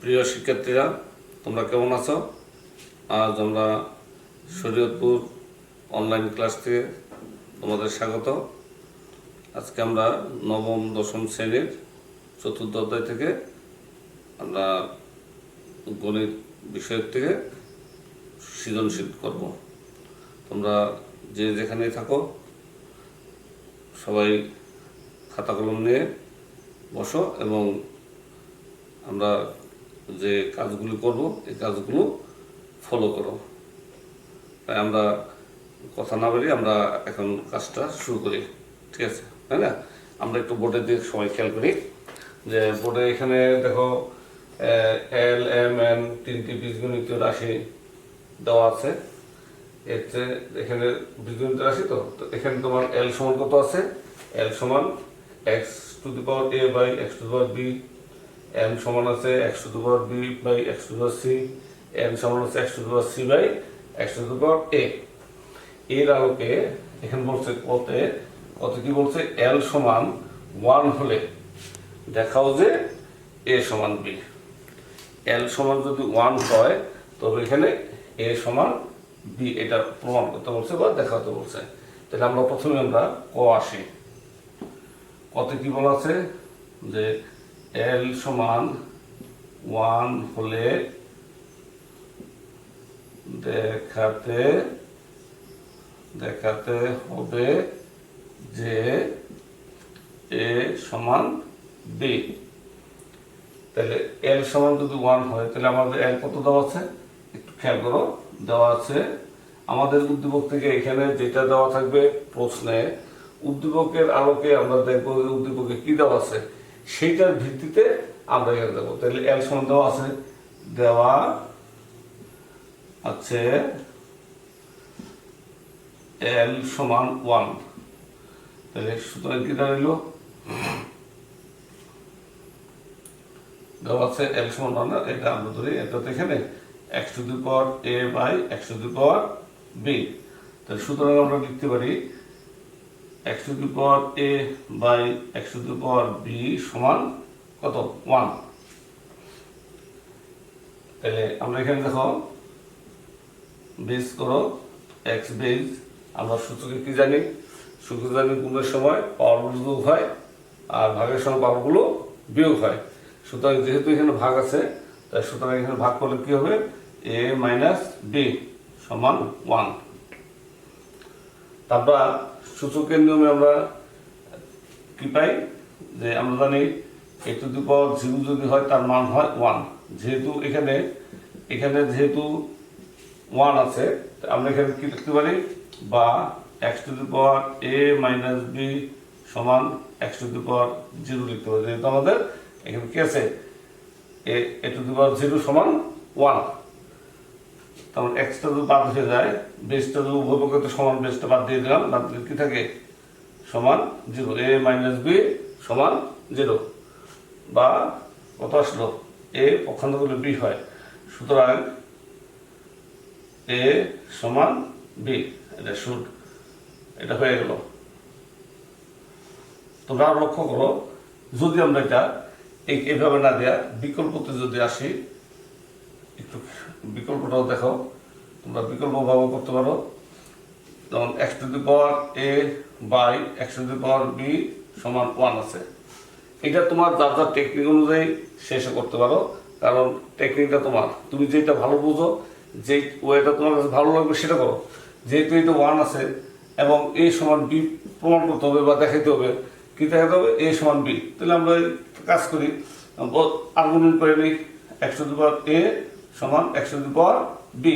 প্রিয় শিক্ষার্থীরা, তোমরা কেমন আছো? আজ আমরা শরীয়তপুর অনলাইন ক্লাস থেকে তোমাদের স্বাগত। আজকে আমরা নবম দশম শ্রেণীর চতুর্থ অধ্যায় থেকে আমরা গণিত বিষয়ের থেকে সৃজনশীল করব। তোমরা যে যেখানেই থাকো সবাই খাতা কলম নিয়ে বসো এবং আমরা যে কাজগুলো করব এই কাজগুলো ফলো করো। তাই আমরা কথা না বলি, আমরা এখন কাজটা শুরু করি, ঠিক আছে? তাই না? আমরা একটু বোর্ডের দিকে সবাই খেয়াল করি যে বোর্ডে এখানে দেখো এল এম এন তিনটি বীজগণিত রাশি দেওয়া আছে। এতে এখানে বীজগণিত রাশি তো এখানে তোমার এল সমান কত আছে? এল সমান x to the power A by x to the power B. M সমান আছে x to the power B by x to the power C. N সমান আছে x to the power C by x to the power A. এর আলোকে এখানে বলছে কত কি বলছে? এল সমান 1 হলে দেখাও যে এ সমান বি। এল সমান যদি 1 হয় তবে এখানে এ সমান বি, এটা প্রমাণ করতে বলছে বা দেখাতে বলছে। তাহলে আমরা প্রথমে ক আসি। কত কি বলা আছে যে এল সমান 1 হলে দেখাতে হবে যে এ সমান বি। তাহলে এল সমান যদি 1 হয় তাহলে আমাদের এল কত দেওয়া আছে একটু খেয়াল করো। দেওয়া আছে আমাদের উদ্দীপক থেকে এখানে যেটা দেওয়া থাকবে প্রশ্নে, উদ্দীপকের আলোকে আমরা দেখবো উদ্দীপকে কি দেওয়া আছে সেইটার ভিত্তিতে আমরা এখানে দেবো। তাহলে এল সমান দেওয়া আছে এল সমান 1। তাহলে সুতরাং কি দাঁড়াইল? দেওয়া আছে এল সমান 1, এটা আমরা ধরি এটা তো এখানে x to the power A by x to the power b. তাহলে সুতরাং আমরা লিখতে পারি x to the power A by x to the power b সমান কত? 1। তাহলে আমরা এখানে দেখো বেস করো এক্স বেস। আমরা সূত্রকে কি জানি? সূত্র জানি গুণের সময় পাওয়ারগুলো যোগ হয় আর ভাগের সময় পাওয়ারগুলো বিয়োগ হয়। সুতরাং যেহেতু এখানে ভাগ আছে তাই সুতরাং এখানে ভাগ করলে কি হবে? এ মাইনাস বি সমান 1। তারপর সূচকের নিয়মে আমরা কি পাই যে আমরা জানি এ টু দি পাওয়ার 0 যদি হয় তার মান হয় 1। যেহেতু এখানে যেহেতু 1 আছে আমরা এখানে কি লিখতে পারি? বা x to the power a minus b সমান এক্স টু দি পাওয়ার 0 লিখতে পারি। যেহেতু আমাদের এখানে কি আছে? এ টু দি পাওয়ার 0 সমান 1। তখন এক্সটা যদি বাদ হয়ে যায়, বেসটা যদি উভয় পক্ষে সমান, বেসটা বাদ দিয়ে দিলাম, বাদ দিলে কি থাকে? সমান 0। এ মাইনাস বি সমান 0। বা কত আসলো? এ পক্ষান্তর করলে বি হয়। সুতরাং এ সমান বি, এটা শুট, এটা হয়ে গেল। তোমরা লক্ষ্য করো যদি আমরা এটা এইভাবে না দেয়া বিকল্পতে যদি আসি, একটু বিকল্পটাও দেখো, তোমরা বিকল্প ভাবে করতে পারো। যেমন x to the power A by x to the power b সমান 1 আছে। এটা তোমার যার যার টেকনিক অনুযায়ী শেষে করতে পারো, কারণ টেকনিকটা তোমার, তুমি যেটা ভালো বুঝো, যে ওয়েটা তোমার কাছে ভালো লাগবে সেটা করো। যেহেতু এটা 1 আছে এবং এ সমান বি প্রমাণ করতে হবে বা দেখাইতে হবে, কি দেখাতে হবে? এ সমান বি। তাহলে আমরা কাজ করি, আর্গুমেন্ট করে নিই x to the power a সমান x to the power b.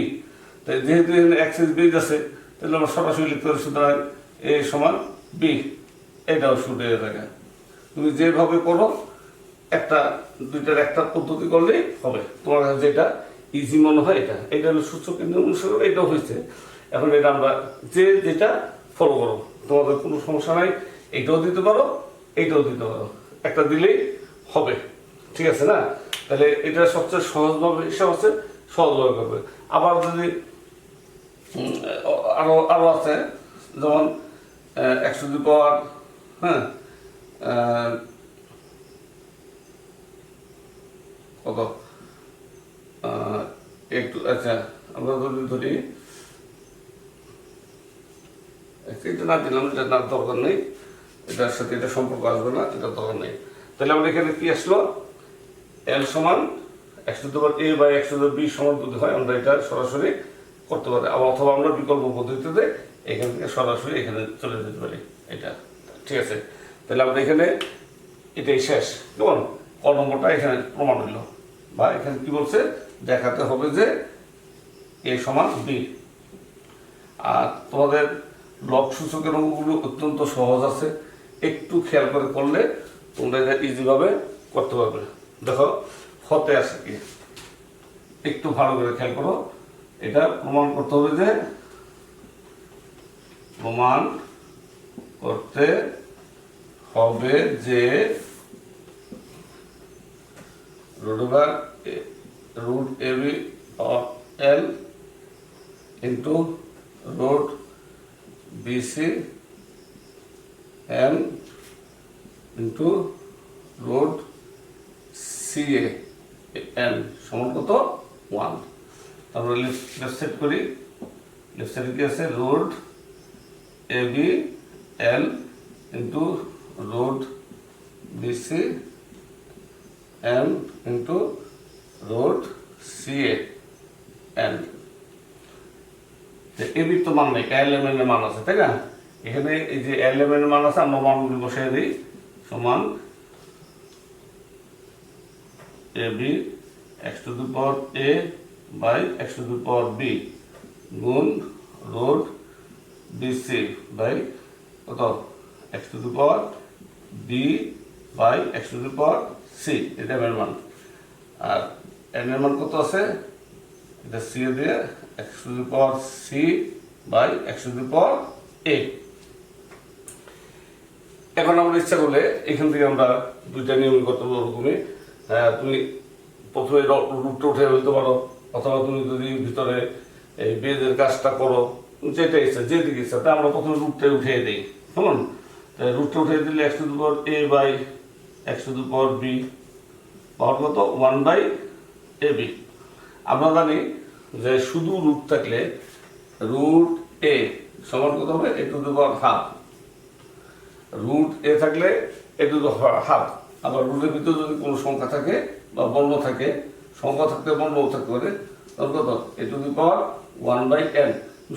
তাই যেহেতু এখানে এক্সেস বেজ আছে তাহলে আমরা সরাসরি লিখতে পারি সুতরাং এ সমান বি। এটাও শুট হয়ে থাকে। তুমি যেভাবে করো দুইটার একটা পদ্ধতি করলেই হবে। তোমার কাছে যেটা ইজি মনে হয় এটা হলো সূচকের নিয়ম অনুসারে এটাও হয়েছে। এখন এটা আমরা যেটা ফলো করো, তোমাদের কোনো সমস্যা নাই। এইটাও দিতে পারো, এইটাও দিতে পারো, একটা দিলেই হবে, ঠিক আছে না? তাহলে এটা সবচেয়ে সহজভাবে হিসাব আছে, সহজভাবে করবে। আবার যদি আরো আছে, যেমন এক্স টু দি পাওয়ার কত আচ্ছা আমরা যদি ধরি এটা না দিলাম, এটা না দরকার নেই, এটার সাথে এটা সম্পর্ক আসবে না, এটা দরকার নেই। তাহলে আমরা এখানে কি আসলো, এল সমান x⁴a/x⁴b সমান যদি হয় আমরা এটা সরাসরি করতে পারি, আবার অথবা আমরা বিকল্প পদ্ধতিতে এখান থেকে সরাসরি এখানে চলে যেতে পারি। এটা ঠিক আছে। তাহলে আমরা এখানে এটাই শেষ, কেমন ক নম্বরটা এখানে প্রমাণ হইল, বা এখানে কি বলছে দেখাতে হবে যে a সমান b। আর তোমাদের লব সূচকের অঙ্কগুলো অত্যন্ত সহজ আছে, একটু খেয়াল করে করলে তোমরা এটা ইজিভাবে করতে পারবে। দেখো হতে আসে কি, একটু ভালো করে খেয়াল করো, এটা প্রমাণ করতে হবে যে প্রমাণ করতে হবে যে √√ab of L into √BC M into √CA N সমান কত 1। তারপরে লেফট সাইড করি, লেফট সাইডে কি আছে √AB L into √BC M into √CA N। AB তো মান নেই, LMN এর মান আছে, তাই না? এখানে এই যে LMN এর মান আছে, আমরা মানগুলো বসিয়ে দিই, সমান AB x⁴a/x⁴b গুণ √BC বাই কত x⁴b/x⁴c, এটা এর মান। আর n এর মান কত আছে, এটা c দিয়ে x⁴c/x⁴a। এখন আমরা ইচ্ছা করলে এখান থেকে আমরা দুইটা নিয়ম করতে পারবো। তুমি প্রথমে রুটটা উঠে ফেলতে পারো, অথবা তুমি যদি ভিতরে এই বেজের কাজটা করো, যেটা ইচ্ছা, যেদিকে ইচ্ছা, তা আমরা প্রথমে রুটটা উঠিয়ে দিই, কেমন? রুটটা উঠিয়ে দিলে x⁴a/x⁴b পাওয়ার কত 1/ab। আমরা জানি যে শুধু রুট থাকলে √a সমান কত হবে a², √a থাকলে a², আবার রুটের ভিতরে যদি কোনো সংখ্যা থাকে বা বর্ণ থাকে, সংখ্যা থাকতে বর্ণও থাকতে পারে, তাহলে কত a⁴1/n।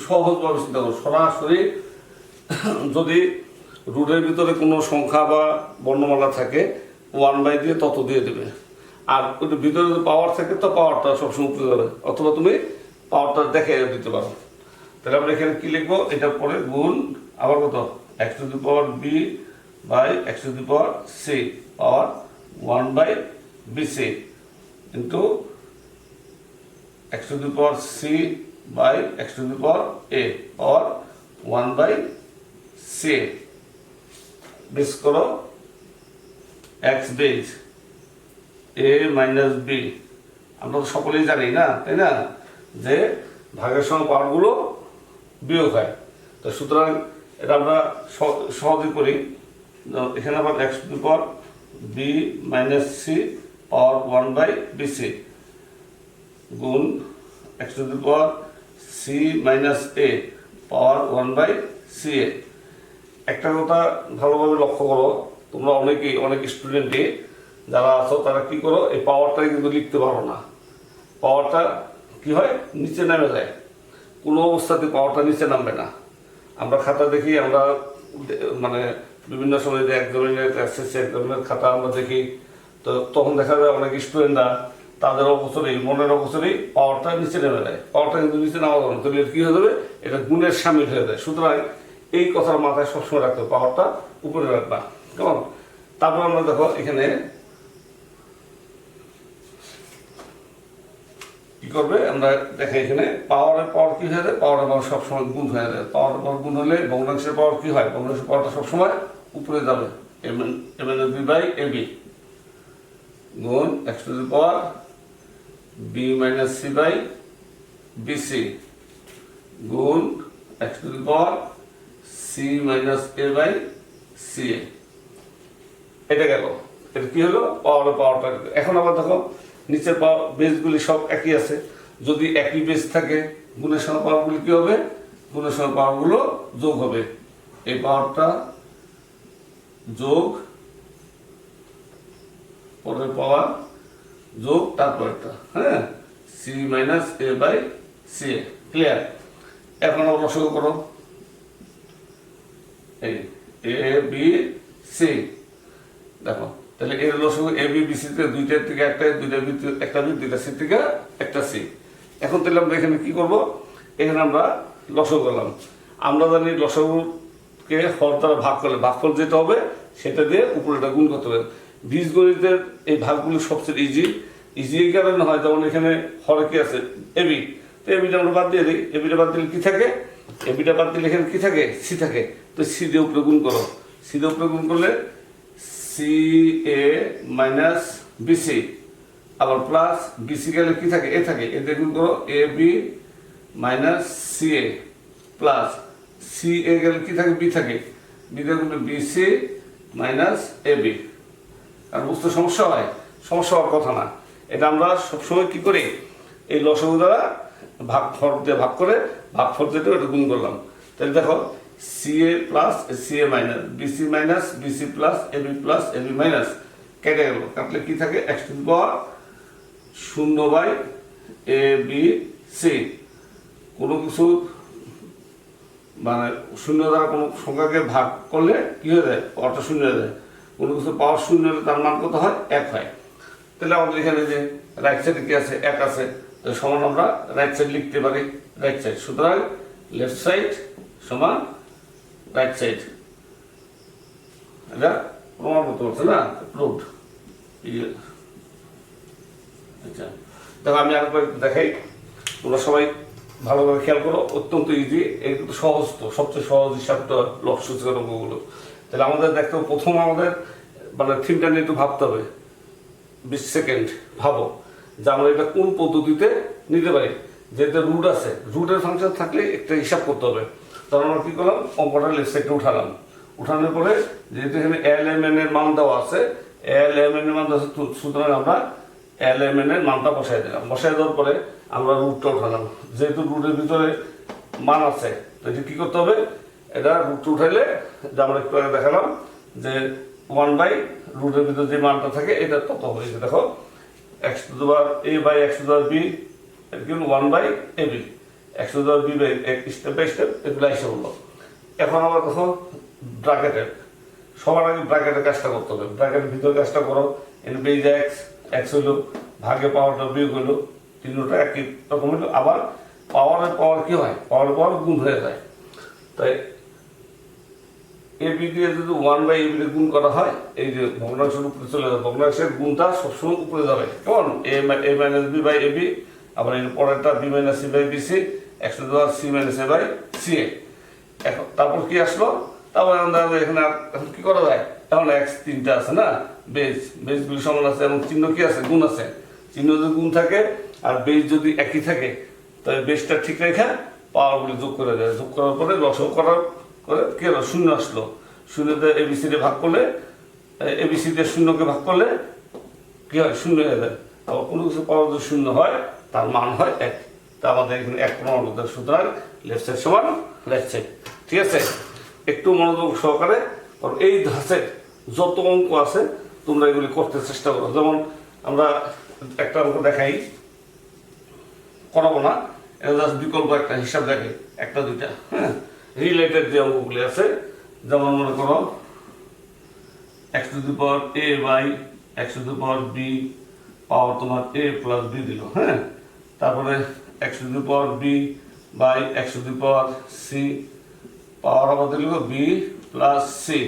সহজভাবে চিন্তা করো, সরাসরি যদি রুটের ভিতরে কোনো সংখ্যা বা বর্ণমালা থাকে 1/, দিয়ে তত দিয়ে দেবে। আর ওইটার ভিতরে যদি পাওয়ার থাকে তো পাওয়ারটা সবসময় উপরে যাবে, অথবা তুমি পাওয়ারটা দেখে দিতে পারো। তাহলে আমরা এখানে কি লিখবো, এটার পরে গুণ আবার কত x⁴b/x⁴c power 1/bc into x⁴c/x⁴a power 1/ca base করো x base a minus b। আমরা তো সকলেই জানি না, তাই না, যে ভাগের সঙ্গে পাওয়ারগুলো বিয়োগ হয়। তো সুতরাং এটা আমরা সহজে করি। এখানে আবার x⁴b মাইনাস c পাওয়ার 1/bc গুণ x⁴c minus a power 1/ca। একটা কথা ভালোভাবে লক্ষ্য করো, তোমরা অনেক স্টুডেন্টই যারা আছো তারা কি করো, এই পাওয়ারটা কিন্তু লিখতে পারো না। পাওয়ারটা কি হয়, নিচে নেমে যায়, কোনো অবস্থাতে পাওয়ারটা নিচে নামবে না। আমরা খাতা দেখি, আমরা মানে বিভিন্ন সময় যে একজনের খাতা আমরা দেখি, তো তখন দেখা যায় অনেক স্টুডেন্টরা তাদের অবসরেই মনের অবসরেই পাওয়ারটা নিচে নেমে যায়। পাওয়ারটা কিন্তু নিচে নামা যাবে না, তাহলে কি হয়ে যাবে, এটা গুণের সামিল হয়ে যায়। সুতরাং এই কথার মাথায় সবসময় রাখতে, পাওয়ারটা উপরে রাখবা, কেমন? তারপর আমরা দেখো এখানে কি করবে, আমরা দেখে এখানে পাওয়ারের পাওয়ার কি হয়ে যায়, পাওয়ারের পাওয়ার সবসময় গুণ হয়ে যায়। পাওয়ারের পাওয়ার গুণ হলে ভগ্নাংশের পাওয়ার কি হয়, ভগ্নাংশের পাওয়ারটা সবসময় উপরে যাবে, m/b/ab গুণ x⁴b মাইনাস c/bc গুণ x⁴c মাইনাস a/ca। এটা গেল, এটা কি হলো, পাওয়ারের পাওয়ারটা। এখন আবার দেখো নিচের বেসগুলি সব একই আছে, যদি একই বেস থাকে গুণের সময় পাওয়ারগুলো কি হবে, গুণের সময় পাওয়ারগুলো যোগ হবে। এই পাওয়ারটা যোগ, পরের পাওয়ার যোগ, তারপরটা, হ্যাঁ, c minus A by C a. Clear? এখন আমরা লসাগু করো, এই এ বি সি। দেখো তাহলে এর লসাগু এ বি বি সি তে দুইটার থেকে একটা, দুইটা বি একটা বি, দুইটা সি থেকে একটা সি। এখন তাহলে আমরা এখানে কি করব, এখানে আমরা লসাগু করলাম। আমরা জানি লসাগুকে হর দ্বারা ভাগ করলে ভাগফল যেটা হবে সেটা দিয়ে উপরেটা গুণ করতে হবে। বীজগণিতের এই ভাগগুলো সবচেয়ে ইজি। ইজি এই কারণে হয়, যেমন এখানে হরে কি আছে, এবি, তো এবিটা আমরা বাদ দিয়ে দিই। এবিটা বাদ দিলে কি থাকে, এবিটা বাদ দিলে এখানে কি থাকে, সি থাকে। তো সি দিয়ে উপরে গুণ করো, সি দিয়ে উপরে গুণ করলে সি এ মাইনাস বিসি, আবার প্লাস বিসি গেলে কি থাকে, এ থাকে, এ দিয়ে গুণ করো এ B minus C A, plus C এ গেলে কি থাকে, বি থাকে, বি দিয়ে গুণ বিসি মাইনাস এ বি। আর বুঝতে সমস্যা হয়, সমস্যা হওয়ার কথা না। এটা আমরা সবসময় কি করি, এই লসাগু দ্বারা ভাগফল দিয়ে ভাগ করে ভাগফল যেটা ওটা গুণ করলাম। তাহলে দেখো C A plus C A minus BC minus BC plus A B plus A B minus কেটে গেল। কাটলে কি থাকে, X to the power 0 by A B C. কোনো কিছু মানে শূন্য দ্বারা কোনো সংখ্যাকে ভাগ করলে কি হয়ে যায়, পাওয়ারটা শূন্য হয়ে যায়। কোনো কিছু পাওয়ার শূন্য হলে তার মান কত হয়, 1 হয়। তাহলে আমাদের এখানে যে রাইট সাইডে কি আছে, 1 আছে, সমান আমরা রাইট সাইড লিখতে পারি, রাইট সাইড। সুতরাং লেফট সাইড সমান রাইট সাইড। এটা প্রমাণ করতে পারছে না, প্রুভড। আচ্ছা দেখো আমি আরেকবার দেখাই, তোমরা সবাই ভালোভাবে খেয়াল করো, অত্যন্ত ইজি। এই কিন্তু সহজ, তো সবচেয়ে সহজ হিসাবটা লক্ষ্যসূচক অঙ্কগুলো। তাহলে আমাদের দেখতে হবে, প্রথম আমাদের মানে থিমটা নিয়ে একটু ভাবতে হবে। 20 সেকেন্ড ভাবো যে আমরা এটা কোন পদ্ধতিতে নিতে পারি। যেটা রুট আছে, রুটের ফাংশন থাকলে একটা হিসাব করতে হবে। তখন আমরা কি করলাম, অঙ্কটা লেফট সাইডে উঠালাম। উঠানোর পরে যেহেতু এখানে এল এম এন এর মান দেওয়া আছে, এল এম এন এর মান দেওয়া আছে, সুতরাং আমরা এল এম এন এর মানটা বসাই দিলাম। বসাই দেওয়ার পরে আমরা রুটটা উঠালাম। যেহেতু রুটের ভিতরে মান আছে, তো এটা কি করতে হবে, এটা রুটটা উঠাইলে যে আমরা একটু আগে দেখালাম যে 1 বাই রুটের ভিতরে যে মানটা থাকে এটা তত হবে। দেখো x to the power A by x to the power b, এটা কি 1 by A b, x to the power B by step by step এগুলো এসে বললো। এখন আবার দেখো ব্র্যাকেটের, সবার আগে ব্র্যাকেটের কাজটা করতে হবে। ব্র্যাকেটের ভিতরে কাজটা করো, এন বেজ এক্স, এক্স হইলো ভাগে পাওয়ারটা বিয়োগ হইলো, তিনটা একই রকম হইলো। আবার পাওয়ারের পাওয়ার কি হয়, পাওয়ারের পাওয়ার গুণ হয়ে যায়। তাই এ বি দিয়ে যদি 1 বাই এ বি গুণ করা হয়, এই যে ভগ্নাংশের উপরে চলে যাবে, ভগ্নাংশের গুণটা সবসময় উপরে যাবে। কেমন, A minus B by A B, আবার এর পরেরটা B minus C by B C, X to the power C minus A by C A. এখন তারপর কি আসলো, তারপর আমরা এখানে এখন কি করা যায়, এখন এক্স 3টা আছে না, বেসগুলি সমান আছে এবং চিহ্ন কি আছে, গুণ আছে। চিহ্ন যদি গুণ থাকে আর বেস যদি একই থাকে, তাহলে বেসটা ঠিক রেখে পাওয়ারগুলি যোগ করে দেয়। যোগ করার পরে লসাগু করার করে কি হলো, 0 আসলো। 0 এবিসি দিয়ে ভাগ করলে, এবিসি দিয়ে 0কে ভাগ করলে কি হয়, 0 হয়ে যায়। আবার কোনো কিছু পাওয়ার যদি 0 হয় তার মান হয় 1। তা আমাদের এখানে 1 প্রমাণ করতে হবে। সুতরাং লেফট সাইড সমান রাইট সাইড। ঠিক আছে, একটু মনোযোগ সহকারে। কারণ এই ধাঁচের যত অঙ্ক আছে তোমরা এগুলি করতে চেষ্টা করো। যেমন আমরা একটা অঙ্ক দেখাই, করাবো না, এটা জাস্ট বিকল্প একটা হিসাব দেখে, একটা দুইটা, হ্যাঁ, রিলেটেড যে অঙ্কগুলি আছে। যেমন মনে করো X to the power A by x to the power B, power তোমার এ প্লাস বি দিল, হ্যাঁ। তারপরে X to the power B by x to the power C, power আবার দিল বি প্লাস সি।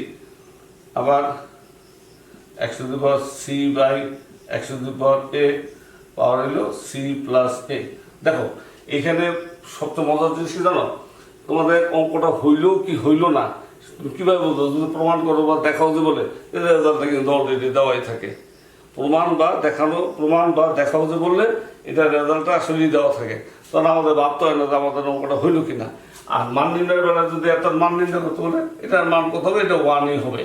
আবার X to the power C by x to the power A, power হলো C plus এ। দেখো এখানে সবচেয়ে মজার জিনিস কি জানো, তোমাদের অঙ্কটা হইলো কি হইলো না কিভাবে বলতো, যদি প্রমাণ করো বা দেখাও যে বলে, রেজাল্টটা কিন্তু অলরেডি দেওয়াই থাকে। প্রমাণ বা দেখাও যে বললে এটা রেজাল্টটা আসলেই দেওয়া থাকে। তখন আমাদের ভাবতে হয় না যে আমাদের অঙ্কটা হইলো কিনা। আর মান নির্ণয়ের বেলা যদি একটা মান নির্ণয় করতে বলে, এটার মান কত হবে, এটা 1ই হবে,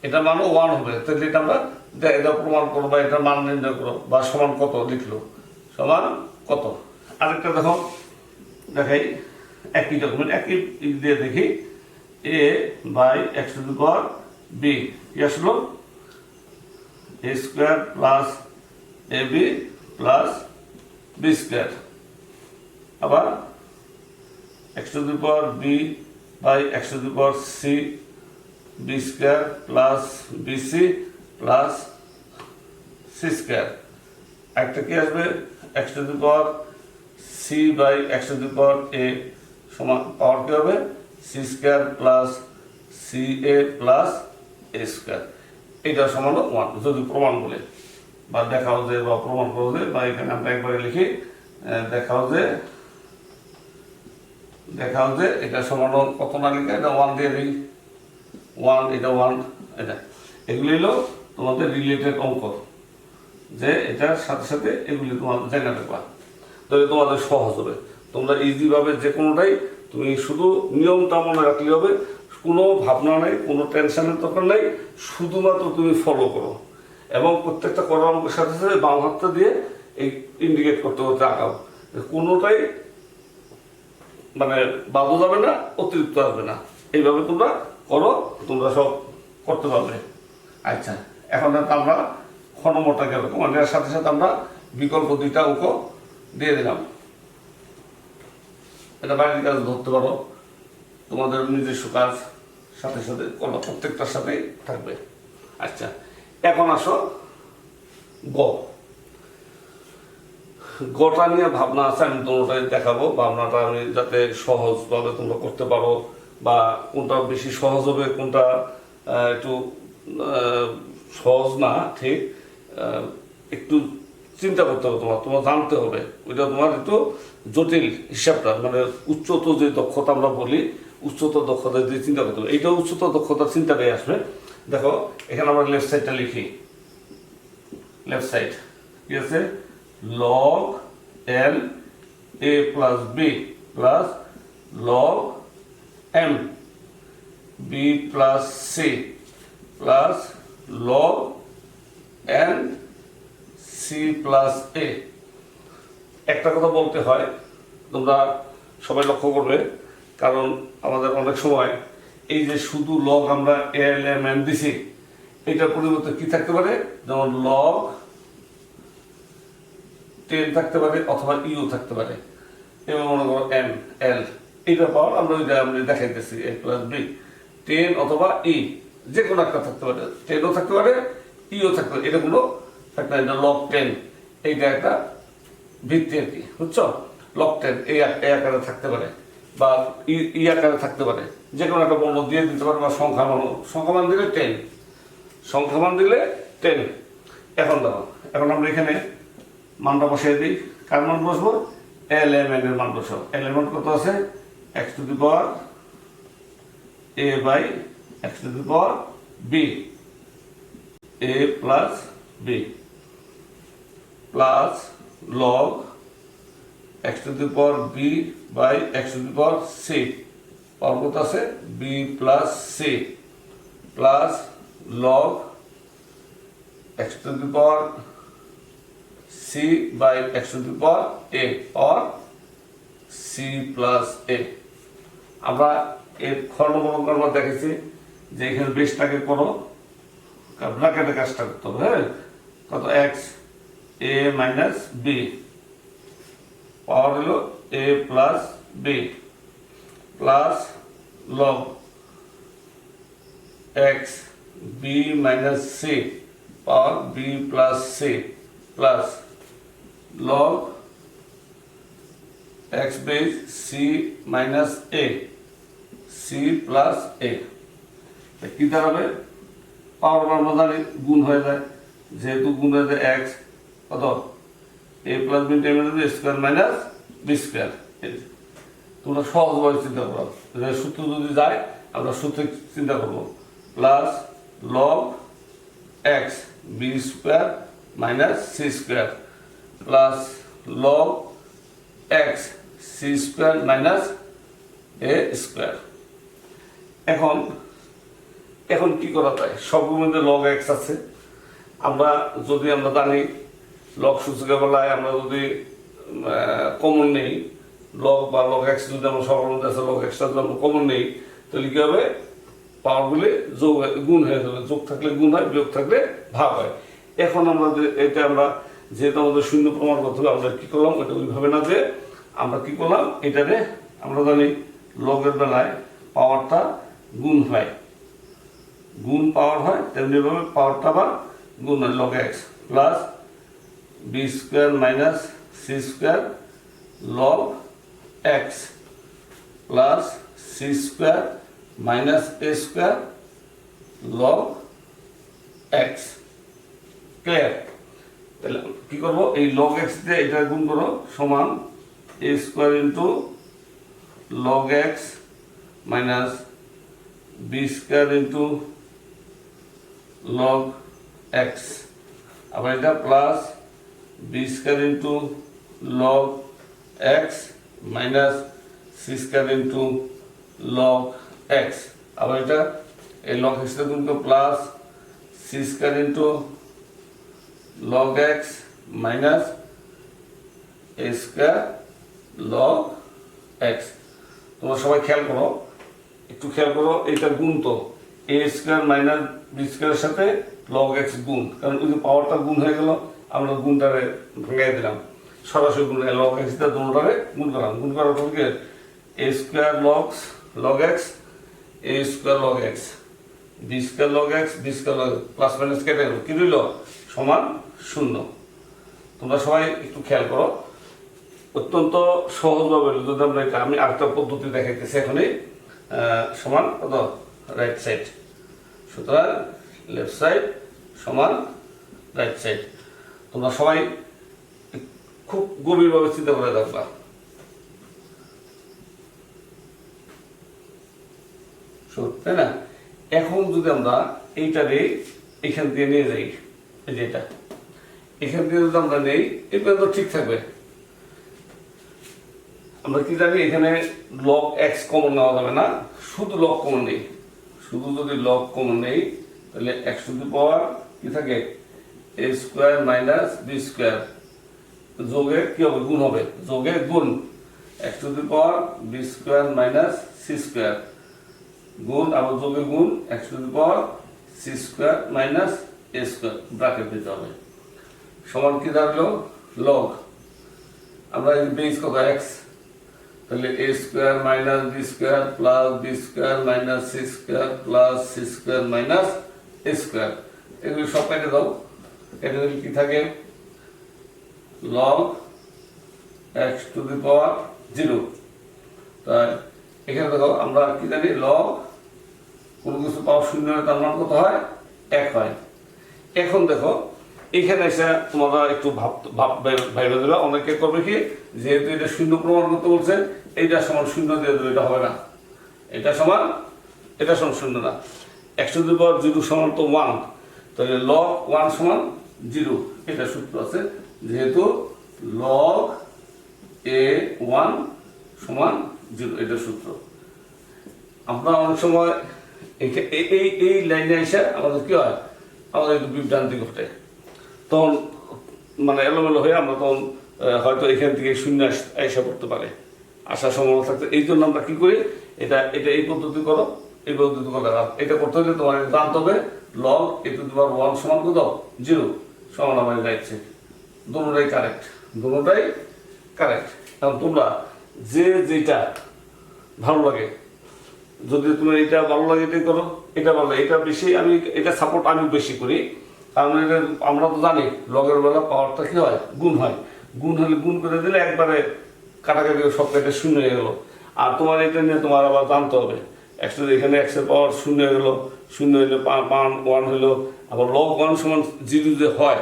এটা মানও 1 হবে। তাহলে এটা আমরা এটা প্রমাণ করো বা এটা মান নির্ণয় করো, বা সমান কত লিখলো, সমান কত। আরেকটা দেখো, দেখাই একই ডকুমেন্ট একই দিয়ে দেখি a by x to the power b কি আসলো a square plus ab plus b square, আবার x to the power b by x to the power c b square plus bc plus c square. একটা কি আসবে x to the power c by x to the power a সমান power কি হবে c square plus ca plus a square, এটা সমান 1 যদি প্রমাণ বলে বা দেখাও যে বা প্রমাণ করো যে বা এখানে আমরা একবারে লিখি দেখাও যে এটা সমান কত না লিখে এটা 1 দিয়ে দিই 1 এটা 1 এটা, এগুলি হলো তোমাদের রিলেটেড অঙ্ক যে এটার সাথে সাথে এগুলি তোমাদের জেনে রাখবা, তাহলে তোমাদের সহজ হবে। তোমরা ইজি ভাবে যে কোনোটাই তুমি শুধু নিয়মটা মনে রাখলে হবে, কোনো ভাবনা নেই, কোনো টেনশনের দরকার নেই, শুধুমাত্র তুমি ফলো করো এবং প্রত্যেকটা করার অঙ্কের সাথে সাথে বাম হাতটা দিয়ে এই ইন্ডিকেট করতে করতে আঁকাও, কোনোটাই মানে বাদও যাবে না, অতিরিক্ত আসবে না। এইভাবে তোমরা করো, তোমরা সব করতে পারবে। আচ্ছা, এখন আমরা খ নম্বরটা গেল, মানে এর সাথে সাথে আমরা বিকল্প দুইটা অঙ্ক দিয়ে দিলাম। এটা বাড়ির কাজ ধরতে পারো, তোমাদের নিজস্ব কাজ সাথে সাথে করো, প্রত্যেকটার সাথেই থাকবে। আচ্ছা, এখন আসো গটা নিয়ে ভাবনা আছে, আমি তোমাটাই দেখাবো। ভাবনাটা আমি যাতে সহজভাবে তোমরা করতে পারো, বা কোনটা বেশি সহজ হবে, কোনটা একটু সহজ না, ঠিক একটু চিন্তা করতে হবে, তোমার জানতে হবে, ওইটা তোমার একটু জটিল হিসাবটা, মানে উচ্চতর যে দক্ষতা আমরা বলি, উচ্চতর দক্ষতা দিয়ে চিন্তা করতে হবে, এইটা উচ্চতর দক্ষতার চিন্তাটাই আসবে। দেখো এখানে আমরা লেফট সাইডটা লিখি, লেফট সাইড কি আছে log l a plus b plus log m b plus c plus log n c plus a। একটা কথা বলতে হয়, তোমরা সবাই লক্ষ্য করবে, কারণ আমাদের অনেক সময় এই যে শুধু লগ আমরা এল এম এন দিছি, এটার পরিবর্তে কি থাকতে পারে, যেমন লগ 10 থাকতে পারে অথবা ইউ থাকতে পারে, এবং মনে করো এম এল, এইটা পাওয়ার আমরা দেখাইতেছি এ প্লাস বি, 10 অথবা ই যে কোনো একটা থাকতে পারে, 10ও থাকতে পারে ইও থাকতে পারে, এটা কোনো থাকতে পারে, এটা লগ 10, এইটা একটা ভিত্তি আর কি, বুঝছো? লগ 10 এই আকারে থাকতে পারে বা ই আকারে থাকতে পারে, যে কোনো একটা বর্ণ দিয়ে দিতে পারে, বা সংখ্যামান দিলে 10, সংখ্যামান দিলে 10। এখন দেখো, এখন আমরা এখানে মানটা বসিয়ে দিই, কার মান বসবো, এল এম এন এর মান বসাবো। এল এর মান কত আছে, x to the power A by x to the power b, a plus b plus log x to the power B by x to the power C, power কত আছে b plus c plus log x to the power c by x to the power a or c plus a। আমরা এর খণ্ডবর্গের মধ্যে দেখেছি যে এখানে বেসটাকে করো, ব্র্যাকেটে কাজটা করতে হবে, হ্যাঁ, কত x a মাইনাস b পাওয়ার হলো a plus b plus log x b minus c power b plus c plus log x base c minus a c plus a, কি দাঁড়াবে, পাওয়ার আমরা জানি গুণ হয়ে যায়, যেহেতু গুণ হয়ে যায় x কত a plus b square minus b square. তোমরা সহজভাবে চিন্তা করো, সূত্র যদি যায় আমরা সূত্রে চিন্তা করবো, plus log x b square minus c square plus log x c square minus a square. এখন কি করা যায়, সবগুলোর মধ্যে log x আছে, আমরা জানি লগ সূচকের বেলায় আমরা যদি কমন নেই, লগ বা লগ এক্স যদি আমরা সবার মধ্যে আছে লগ এক্সটা যদি আমরা কমন নেই, তাহলে কি হবে, পাওয়ারগুলি যোগ গুণ হয়ে যাবে। যোগ থাকলে গুণ হয়, বিয়োগ থাকলে ভাগ হয়। এখন আমরা এটা আমরা যেহেতু আমাদের শূন্য প্রমাণ করতে হবে, আমরা কি করলাম, ওইটা ওইভাবে না যে আমরা কি করলাম, এটারে আমরা জানি লগের বেলায় পাওয়ারটা গুণ হয়, গুণ পাওয়ার হয়, তেমনিভাবে পাওয়ারটা আবার গুণ হয়। Log x plus b square minus c square log x plus c square minus a square log x. Clear? তাহলে কি করবো, এই লগ এক্স দিয়ে এটা গুণ করো, সমান a square into log x minus b square into log x, আবার এটা plus b square into log x minus c square into log x, আবার এটা এই লগ এক্সটা গুণ করো plus c square into log x minus a square log x. তোমরা সবাই খেয়াল করো, একটু খেয়াল করো, এটা গুণ তো এ স্কোয়ার মাইনাস বি স্কোয়ারের সাথে লগ এক্স গুণ, কারণ ওই যে পাওয়ারটা গুণ হয়ে গেল, আমরা গুণটারে ভেঙে দিলাম, সরাসরি গুণ লগ এক্স দিয়ে দুটারে গুণ করলাম। গুণ করার পর কি a square log x a square log x b square log x b square log plus minus কেটে গেল, কি রইল, সমান শূন্য। তোমরা সবাই একটু খেয়াল করো, অত্যন্ত সহজভাবে যদি আমরা এটা, আমি আরেকটা পদ্ধতি দেখাইতেছি এখনই, সমান কত, রাইট সাইড, সুতরাং লেফট সাইড সমান রাইট সাইড। তোমরা সবাই খুব গভীরভাবে চিন্তা করে দেখবা। তাই না? এখন যদি আমরা এইটারে এখান দিয়ে নিয়ে যাই, এই যে এটা এখান দিয়ে যদি আমরা নেই, এই পর্যন্ত ঠিক থাকবে। আমরা কি জানি, এখানে লগ এক্স কমন নেওয়া যাবে না, শুধু লগ কমন নেই, শুধু যদি লগ কমন নেই তাহলে এক্স টু দি পাওয়ার কি থাকে, a square minus b square, যোগে কি হবে, গুণ হবে, যোগে গুণ x to the power b square minus c square গুণ, আবার যোগে গুণ x to the power c square minus a square, bracket দিতে হবে, সমান কি দাঁড়ালো, লগ আমরা বেস কত এক্স, তাহলে a square minus b square plus b square minus c square plus c square minus a square, এগুলি সব কেটে দাও, কেটে দিলে কি থাকে, log x to the power 0। তাই এখানে দেখো আমরা কি জানি, লগ কোনো কিছু পাওয়ার শূন্য হলে তার মান কত হয়, 1 হয়। এখন দেখো এখানে এসে তোমরা একটু ভাইবে দেবে, অনেকে করবে কি, যেহেতু এটা শূন্য প্রমাণ করতে বলছে, এইটা সমান শূন্য দিয়ে দেবে, এটা হবে না, এটা সমান শূন্য না, এক্স টু দি পাওয়ার 0 সমান তো 1, তাহলে লগ 1 সমান 0, এটা সূত্র আছে, যেহেতু লগ এ 1 সমান 0, এটা সূত্র। আমরা অনেক সময় এই লাইনে এসে আমাদের কি হয়, আমাদের একটু বিভ্রান্তি ঘটে, তখন মানে এলোমেলো হয়ে আমরা তখন হয়তো এখান থেকে শূন্য এসে পড়তে পারে, আসার সম্ভাবনা থাকতে। এই জন্য আমরা কি করি, এটা এই পদ্ধতি করো, এই পদ্ধতি করো, এটা করতে হলে তোমার জানতে হবে লগ এ টু দি পাওয়ার 1 সমান কত, 0, সমান আমার রাইট সাইড, দুটোটাই কারেক্ট। কারণ তোমরা যে যেটা ভালো লাগে, যদি তুমি এটা ভালো লাগে এটাই করো, এটা ভালো লাগে, এটা বেশি আমি এটা সাপোর্ট আমি বেশি করি, কারণ এটা আমরা তো জানি লগের বেলা পাওয়ারটা কি হয়, গুণ হয়, গুণ হলে গুণ করে দিলে একবারে কাটাকাটি সব কেটে শূন্য হয়ে গেলো। আর তোমার এটা নিয়ে তোমার আবার জানতে হবে, এক্স এখানে এক্সের পাওয়ার শূন্য হয়ে গেলো, শূন্য হইলে 1 হইলো, আবার লগ 1 সমান 0 যে হয়,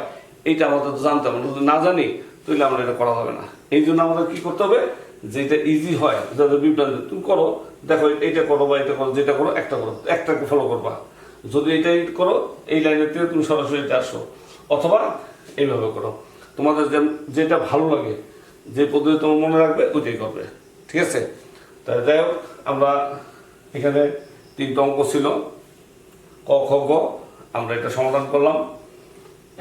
এইটা আমাদের তো জানতে হবে, যদি না জানি তাহলে আমরা এটা করা যাবে না। এই জন্য আমাদের কি করতে হবে, যেটা ইজি হয়, যাদের বিভ্রান্তি, তুমি করো, দেখো এইটা করো বা এটা করো, যেটা করো একটাকে ফলো করবা, যদি এইটাই করো এই লাইনের থেকে তুমি সরাসরি এটা আসো, অথবা এইভাবে করো, তোমাদের যেটা ভালো লাগে, যে পদ্ধতি তোমার মনে রাখবে ওইটাই করবে, ঠিক আছে? তাই যাই হোক, আমরা এখানে 3টা অঙ্ক ছিল, ক খ গ, আমরা এটা সমাধান করলাম।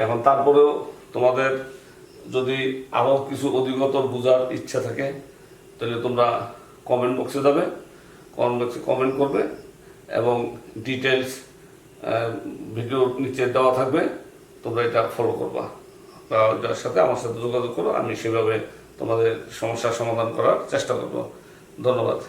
এখন তারপরেও তোমাদের যদি আরও কিছু অধিকতর বোঝার ইচ্ছা থাকে তাহলে তোমরা কমেন্ট বক্সে যাবে, কমেন্ট বক্সে কমেন্ট করবে এবং ডিটেলস ভিডিওর নিচে দেওয়া থাকবে, তোমরা এটা ফলো করবা বা যার সাথে আমার সাথে যোগাযোগ করো, আমি সেভাবে তোমাদের সমস্যার সমাধান করার চেষ্টা করব। ধন্যবাদ।